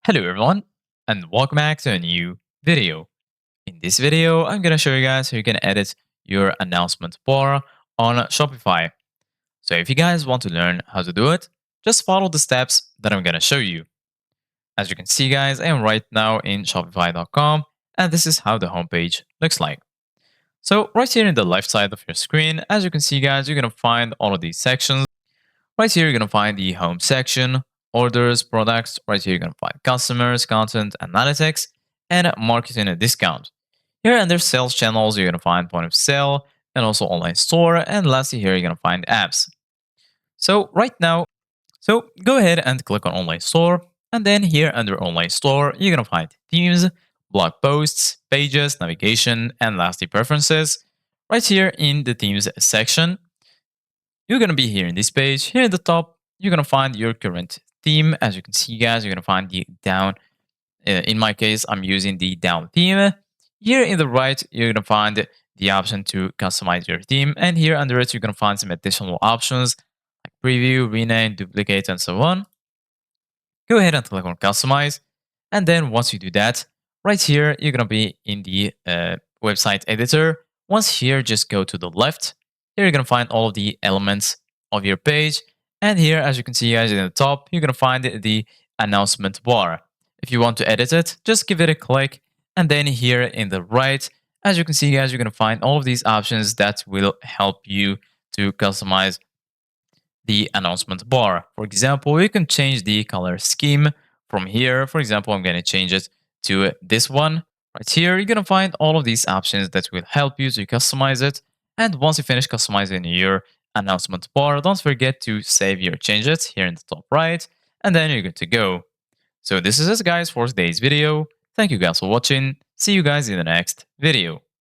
Hello everyone and welcome back to a new video. In this video, I'm going to show you guys how you can edit your announcement bar on Shopify. So if you guys want to learn how to do it, just follow the steps that I'm going to show you. As you can see guys, I am right now in shopify.com and this is how the homepage looks like. So right here in the left side of your screen, as you can see guys, you're going to find all of these sections. Right here, you're going to find the home section, orders, products. Right here, you're going to find customers, content, analytics, and marketing and discount. Here under sales channels, you're going to find point of sale and also online store. And lastly, here, you're going to find apps. So right now, go ahead and click on online store. And then here under online store, you're going to find themes, blog posts, pages, navigation, and lastly, preferences. Right here in the themes section, you're going to be here in this page. Here at the top, you're going to find your current theme. As you can see, guys, you're going to find the down. In my case, I'm using the down theme. Here in the right, you're going to find the option to customize your theme. And here under it, you're going to find some additional options like preview, rename, duplicate, and so on. Go ahead and click on customize. And then once you do that, right here, you're going to be in the website editor. Once here, just go to the left. Here, you're going to find all of the elements of your page. And here, as you can see, guys, in the top, you're going to find the announcement bar. If you want to edit it, just give it a click. And then here in the right, as you can see, guys, you're going to find all of these options that will help you to customize the announcement bar. For example, you can change the color scheme from here. For example, I'm going to change it to this one. Right here, you're going to find all of these options that will help you to customize it. And once you finish customizing your announcement bar, don't forget to save your changes here in the top right, and then you're good to go. So this is it guys for today's video. Thank you guys for watching. See you guys in the next video.